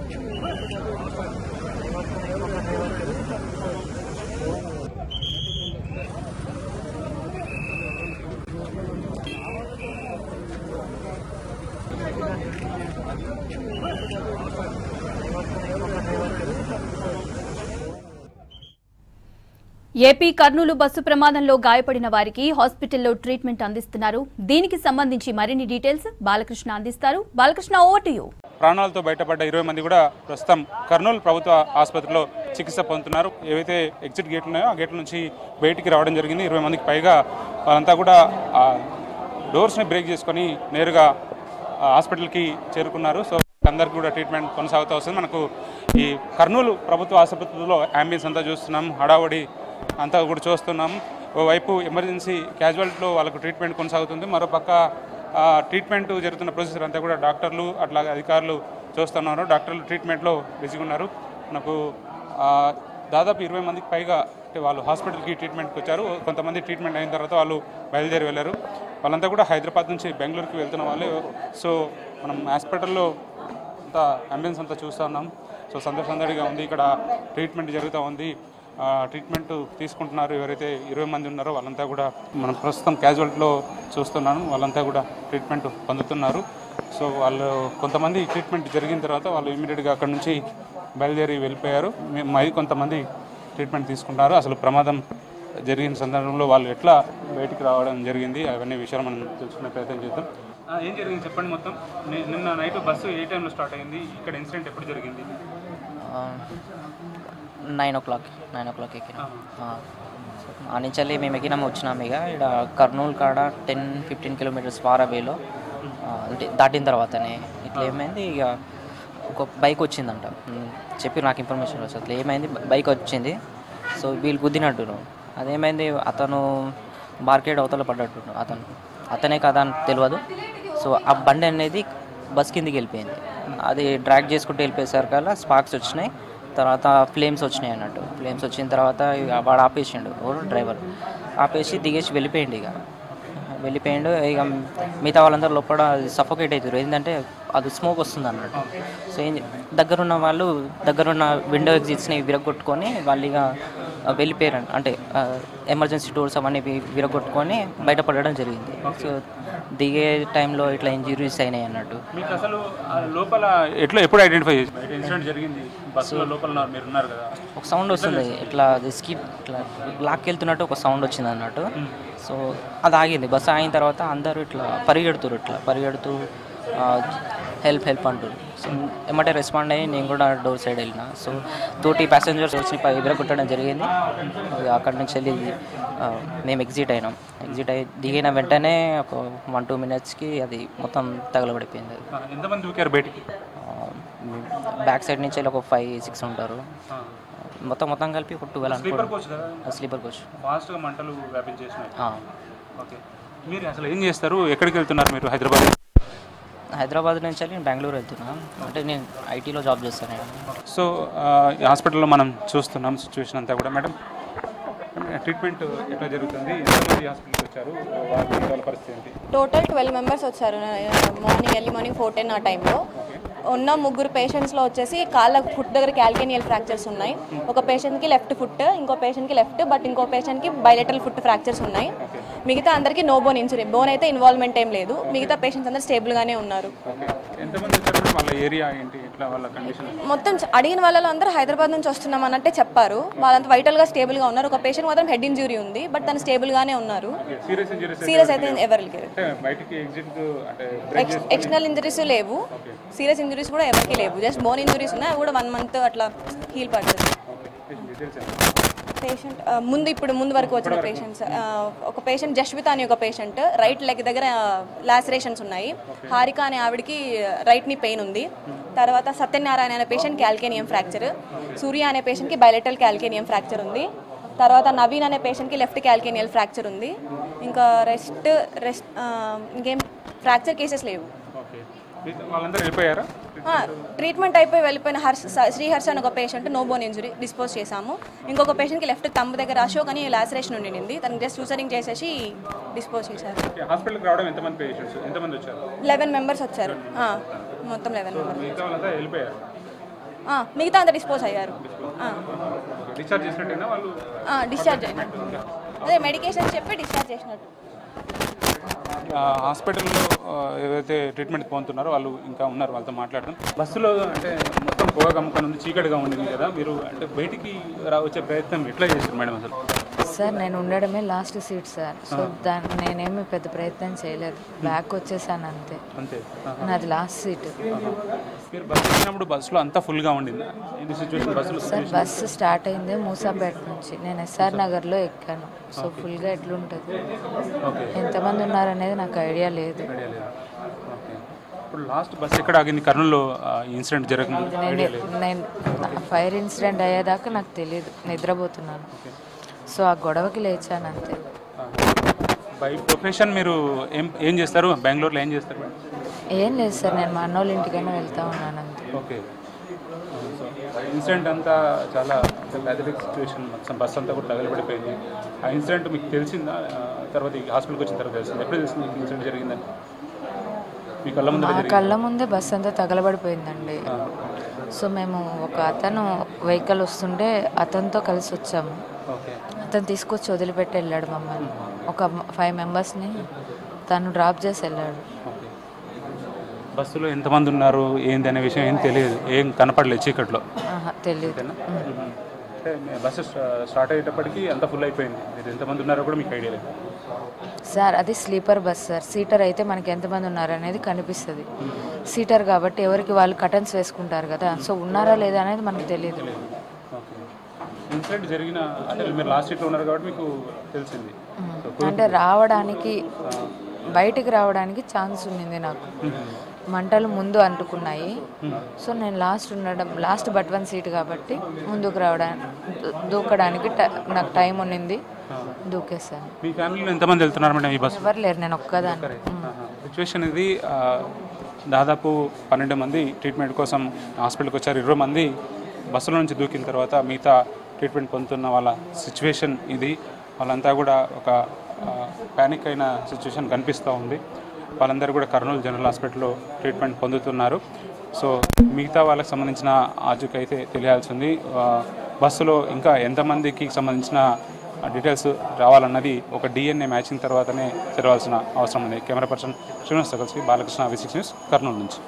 AP Kurnool bus ప్రమాదంలో గాయపడిన వారికి హాస్పిటల్లో ట్రీట్మెంట్ అందిస్తున్నారు. దీనికి సంబంధించి మరిన్ని డీటెయిల్స్ బాలకృష్ణ అందిస్తారు. Balakrishna, over to you. ప్రాణాలతో బయటపడ్డ 20 మంది కూడా ప్రస్తుతం కర్నూలు ప్రభుత్వ ఆసుపత్రిలో చికిత్స పొందుతున్నారు. ఏవైతే ఎగ్జిట్ గేట్లు ఉన్నాయో ఆ గేట్ల నుంచి బయటికి రావడం జరిగింది. 20 మందికి పైగా వాళ్ళంతా కూడా డోర్స్ని బ్రేక్ చేసుకొని నేరుగా హాస్పిటల్కి చేరుకున్నారు. సో అందరికీ కూడా ట్రీట్మెంట్ కొనసాగుతూ వస్తుంది. మనకు ఈ కర్నూలు ప్రభుత్వ ఆసుపత్రిలో అంబులెన్స్ అంతా చూస్తున్నాం, హడావడి అంతా కూడా చూస్తున్నాం. ఓవైపు ఎమర్జెన్సీ క్యాజువాలిటీలో వాళ్ళకు ట్రీట్మెంట్ కొనసాగుతుంది. మరోపక్క ట్రీట్మెంట్ జరుగుతున్న ప్రొసెసర్ అంతా కూడా డాక్టర్లు అట్లాగే అధికారులు చూస్తున్నారు. డాక్టర్లు ట్రీట్మెంట్లో బిజీగా ఉన్నారు. మనకు దాదాపు 20 మందికి పైగా వాళ్ళు హాస్పిటల్కి ట్రీట్మెంట్కి వచ్చారు. కొంతమంది ట్రీట్మెంట్ అయిన తర్వాత వాళ్ళు బయలుదేరి వెళ్ళారు. వాళ్ళంతా కూడా హైదరాబాద్ నుంచి బెంగళూరుకి వెళ్తున్న వాళ్ళే. సో మనం హాస్పిటల్లో అంతా అంబులెన్స్ అంతా చూస్తూ ఉన్నాం. సో సందడిగా ఉంది. ఇక్కడ ట్రీట్మెంట్ జరుగుతూ ఉంది. ట్రీట్మెంట్ తీసుకుంటున్నారు. ఎవరైతే 20 మంది ఉన్నారో వాళ్ళంతా కూడా మనం ప్రస్తుతం క్యాజువాలిటీలో చూస్తున్నాను. వాళ్ళంతా కూడా ట్రీట్మెంట్ పొందుతున్నారు. సో వాళ్ళు కొంతమంది ట్రీట్మెంట్ జరిగిన తర్వాత వాళ్ళు ఇమీడియట్గా అక్కడ నుంచి బయలుదేరి వెళ్ళిపోయారు. మరి కొంతమంది ట్రీట్మెంట్ తీసుకుంటారు. అసలు ప్రమాదం జరిగిన సందర్భంలో వాళ్ళు ఎట్లా బయటికి రావడం జరిగింది అవన్నీ విషయాలు మనం తెలుసుకునే ప్రయత్నం చేద్దాం. ఏం జరిగింది చెప్పండి మొత్తం. నిన్న నైట్ బస్సు ఏ టైంలో స్టార్ట్ అయింది? ఇక్కడ ఇన్సిడెంట్ ఎప్పుడు జరిగింది? 9 o'clock ఎక్కినాం. ఆ నుంచి మేము ఎక్కినాము, వచ్చినాము. ఇక ఇక్కడ కర్నూలు కాడ 10-15 కిలోమీటర్స్ ఫార్ అవేలో దాటిన తర్వాతనే ఇట్లా ఏమైంది, ఇక ఒక బైక్ వచ్చిందంట చెప్పి నాకు ఇన్ఫర్మేషన్ వస్తుంది. అట్లా ఏమైంది, బైక్ వచ్చింది. సో వీళ్ళు గుద్దినట్టు అదేమైంది, అతను మార్కెట్ అవతల పడ్డట్టు అతనే కదా అని తెలియదు. సో ఆ బండి అనేది బస్ కిందికి వెళ్ళిపోయింది. అది డ్రాగ్ చేసుకుంటూ వెళ్ళిపోయేసరికల్లా స్పార్క్స్ వచ్చినాయి. తర్వాత ఫ్లేమ్స్ వచ్చినాయి అన్నట్టు. ఫ్లేమ్స్ వచ్చిన తర్వాత వాడు ఆపేసిండు, డ్రైవర్ ఆపేసి దిగేసి వెళ్ళిపోయిండు. ఇక మిగతా వాళ్ళందరూ లోపల సఫోకేట్ అవుతారు. ఏంటంటే అది స్మోక్ వస్తుంది అన్నట్టు. సో దగ్గరున్న వాళ్ళు దగ్గరున్న విండో ఎగ్జిట్స్ని విరగొట్టుకొని వాళ్ళు ఇక వెళ్ళిపోయారు. అంటే ఎమర్జెన్సీ డోర్స్ అవన్నీ విరగొట్టుకొని బయటపడడం జరిగింది. సో దిగే టైంలో ఇట్లా ఇంజురీస్ అయినాయి అన్నట్టు. మీకు అసలు లోపల ఎప్పుడు ఐడెంటిఫై ఇన్సిడెంట్ జరిగింది? బస్సులో లోపల మీరు ఉన్నారు కదా, ఒక సౌండ్ వస్తుంది, ఇట్లా స్కిడ్ ఇట్లా లాక్కెళ్తున్నట్టు ఒక సౌండ్ వచ్చింది అన్నట్టు. సో అది ఆగింది. బస్సు ఆగిన తర్వాత అందరూ ఇట్లా పరిగెడుతూ హెల్ప్ అంటారు. సో ఏమంటే రెస్పాండ్ అయ్యి నేను కూడా డోర్ సైడ్ వెళ్ళిన. సో తోటి ప్యాసింజర్స్ వచ్చి ఎదురగొట్టడం జరిగింది. అక్కడి నుంచి వెళ్ళి మేము ఎగ్జిట్ అయ్యి దిగిన వెంటనే ఒక 1-2 minutesకి అది మొత్తం తగలబడిపోయింది. ఎంతమంది దూకారు బయటికి? బ్యాక్ సైడ్ నుంచి వెళ్ళి ఒక 5-6 ఉంటారు. మొత్తం కలిపి ఒక 12 అనుకుంటున్నాను. Sleeper coach. ఫాస్ట్గా మంటలు వ్యాపించేసినాయి. ఓకే, మీరు అసలు ఏం చేస్తారు? ఎక్కడికి వెళ్తున్నారు మీరు? హైదరాబాద్ నుంచి వెళ్ళి బెంగళూరు వెళ్తున్నాను. అంటే నేను ఐటీలో జాబ్ చేస్తాను. సో హాస్పిటల్లో మనం చూస్తున్నాం సిచ్యువేషన్ అంతా కూడా. మేడం, ట్రీట్మెంట్ ఎట్లా జరుగుతుంది? ఎంతమంది హాస్పిటల్కి వచ్చారు? వాళ్ళ పరిస్థితి ఏంటి? టోటల్ 12 members వచ్చారు ఎర్లీ మార్నింగ్ 4:10 ఆ టైంలో. ఉన్న 3 పేషెంట్స్లో వచ్చేసి కాళ్ళ ఫుట్ దగ్గర క్యాల్కేనియల్ ఫ్రాక్చర్స్ ఉన్నాయి. ఒక పేషెంట్కి లెఫ్ట్ ఫుట్, ఇంకో పేషెంట్కి లెఫ్ట్, బట్ ఇంకో పేషెంట్కి బైలేటరల్ ఫుట్ ఫ్రాక్చర్స్ ఉన్నాయి. మిగతా అందరికీ నో బోన్ ఇంజరీ, బోన్ అయితే ఇన్వాల్వ్మెంట్ ఏం లేదు. మిగతా పేషెంట్స్ అందరూ స్టేబుల్గానే ఉన్నారు. మొత్తం అడిగిన వాళ్ళలో అందరూ హైదరాబాద్ నుంచి వస్తున్నాం అన్నట్టే చెప్పారు. వాళ్ళంతా వైటల్గా స్టేబుల్గా ఉన్నారు. ఒక పేషెంట్ మాత్రం హెడ్ ఇంజరీ ఉంది, బట్ తను స్టేబుల్గానే ఉన్నారు. సీరియస్ అయితే ఎవరికి ఎక్స్టర్నల్ ఇంజరీస్ లేవు, సీరియస్ ఇంజరీస్ కూడా ఎవరికి లేవు. జస్ట్ బోన్ ఇంజరీస్ ఉన్నాయి, అవి కూడా 1 month అట్లా హీల్ పడుతుంది. పేషెంట్ ముందు వరకు వచ్చిన పేషెంట్స్, ఒక పేషెంట్ జస్విత అని ఒక పేషెంట్ రైట్ లెగ్ దగ్గర లాసరేషన్స్ ఉన్నాయి. హారిక అనే ఆవిడకి రైట్ నీ పెయిన్ ఉంది. తర్వాత సత్యనారాయణ అనే పేషెంట్ క్యాల్కేనియం ఫ్రాక్చర్, సూర్య అనే పేషెంట్కి బైలేటరల్ క్యాల్కేనియం ఫ్రాక్చర్ ఉంది. తర్వాత నవీన్ అనే పేషెంట్కి లెఫ్ట్ క్యాల్కేనియల్ ఫ్రాక్చర్ ఉంది. ఇంకా రెస్ట్ ఇంకేం ఫ్రాక్చర్ కేసెస్ లేవు. ట్రీట్మెంట్ అయిపోయి వెళ్ళిపోయిన శ్రీహర్ష అని ఒక patient no bone injury dispose చేశాము. ఇంకొక పేషెంట్కి లెఫ్ట్ తంబు దగ్గర అశోక్ అని లాసరేషన్ ఉండింది, తనకి జస్ట్ సూసరింగ్ చేసేసి డిస్పోజ్ చేశారు. 11 members వచ్చారు. మొత్తం 11 members. మిగతా అంతా డిస్పోజ్ అయ్యారు. డిశ్చార్జ్ చేసినట్టేనా వాళ్ళు? డిశ్చార్జ్ అయినట్టు, అదే మెడికేషన్ చెప్పి డిశ్చార్జ్ చేసినట్టు. హాస్పిటల్లో ఏదైతే ట్రీట్మెంట్ పొందుతున్నారో వాళ్ళు ఇంకా ఉన్నారు, వాళ్ళతో మాట్లాడతాం. బస్సులో అంటే మొత్తం పొగ కమ్ముకొని ఉంది, చీకటిగా ఉండింది కదా, మీరు అంటే బయటికి వచ్చే ప్రయత్నం ఎట్లా చేశారు మేడం అసలు? సార్ నేను ఉండడమే లాస్ట్ సీట్ సార్, సో దాన్ని నేనేమి పెద్ద ప్రయత్నం చేయలేదు, బ్యాక్ వచ్చేసాను అంతే. అంతే, నాది లాస్ట్ సీట్. మీరు బస్సు ఎక్కినప్పుడు బస్సులో అంతా ఫుల్గా ఉండింది ఏంటి సిచ్యువేషన్ బస్సులో? సార్ బస్సు స్టార్ట్ అయింది మూసాపేట నుంచి, నేను ఎస్ఆర్ నగర్లో ఎక్కాను. సో ఫుల్గా ఎట్లుంటుంది, ఎంతమంది ఉన్నారనేది నాకు ఐడియా లేదు. ఇప్పుడు లాస్ట్ బస్ ఎక్కడ ఆగింది కర్నూలులో ఇన్సిడెంట్ జరగలేదు? నేను ఫైర్ ఇన్సిడెంట్ అయ్యేదాకా నాకు తెలియదు, నిద్రపోతున్నాను. సో ఆ గొడవకి లేచాను అంతే. బై ప్రొఫెషన్ మీరు ఏం చేస్తారు? బెంగళూరులో ఏం చేస్తారు? ఏం లేదు సార్, నేను మా అన్నోళ్ళ ఇంటికైనా వెళ్తా ఉన్నాను అంతే. ఓకే. ఇన్సిడెంట్ అంతా చాలా ప్యాథటిక్ సిచ్యువేషన్, మొత్తం బస్ అంతా కూడా తగలబడిపోయింది. ఆ ఇన్సిడెంట్ మీకు తెలిసిందా? తర్వాత హాస్పిటల్కి వచ్చిన తర్వాత తెలిసింది? ఎప్పుడు తెలిసింది మీకు ఇన్సిడెంట్ జరిగిందని? మీ కళ్ళ ముందు? మా కళ్ళ ముందే బస్ అంతా తగలబడిపోయిందండి. సో మేము ఒక అతను వెహికల్ వస్తుంటే అతనితో కలిసి వచ్చాము. అతను తీసుకొచ్చి వదిలిపెట్టి వెళ్ళాడు మమ్మల్ని, ఒక 5 మెంబర్స్ని తను డ్రాప్ చేసి వెళ్ళాడు. బస్సులో ఎంతమంది ఉన్నారు ఏంది అనే విషయం ఏం తెలియదు, ఏం కనపడలేదు చీకట్లో? తెలియదు. అంటే బస్సు స్టార్ట్ అయ్యేటప్పటికి అంత ఫుల్ అయిపోయింది, మీరు ఎంతమంది ఉన్నారో కూడా మీకు ఐడియా లేదు? సార్ అది స్లీపర్ బస్ సార్, సీటర్ అయితే మనకి ఎంతమంది ఉన్నారు అనేది కనిపిస్తుంది. సీటర్ కాబట్టి ఎవరికి వాళ్ళు కటన్స్ వేసుకుంటారు కదా, సో ఉన్నారా లేదా అనేది మనకు తెలియదు. ఇన్సిడెంట్ జరిగిన అంటే మీరు లాస్ట్ సీట్లో ఉన్నారు కాబట్టి మీకు తెలిసింది. అంటే రావడానికి బయటికి రావడానికి ఛాన్స్ ఉండింది నాకు, మంటలు ముందు అంటుకున్నాయి. సో నేను లాస్ట్ బట్ 1 సీట్ కాబట్టి ముందుకు దూకడానికి నాకు టైం ఉండింది, దూకేసాను. మీ ఫ్యామిలీలో ఎంతమంది వెళ్తున్నారు మేడం ఈ బస్సు? ఎవరు లేరు, నేను ఒక్కదాన్ని. సిచ్యువేషన్ ఇది దాదాపు 12 మంది ట్రీట్మెంట్ కోసం హాస్పిటల్కి వచ్చారు. 20 మంది బస్సులో నుంచి దూకిన తర్వాత మిగతా ట్రీట్మెంట్ పొందుతున్న వాళ్ళ సిచ్యువేషన్ ఇది. వాళ్ళంతా కూడా ఒక ప్యానిక్ అయిన సిచ్యువేషన్ కనిపిస్తూ ఉంది. వాళ్ళందరూ కూడా కర్నూలు జనరల్ హాస్పిటల్లో ట్రీట్మెంట్ పొందుతున్నారు. సో మిగతా వాళ్ళకి సంబంధించిన ఆజుకు అయితే తెలియాల్సింది. బస్సులో ఇంకా ఎంతమందికి సంబంధించిన డీటెయిల్స్ రావాలన్నది ఒక DNA మ్యాచింగ్ తర్వాతనే తెలవాల్సిన అవసరం ఉంది. కెమెరా పర్సన్ శ్రీనివాస్ కలిసి బాలకృష్ణ, V6 న్యూస్, కర్నూలు నుంచి.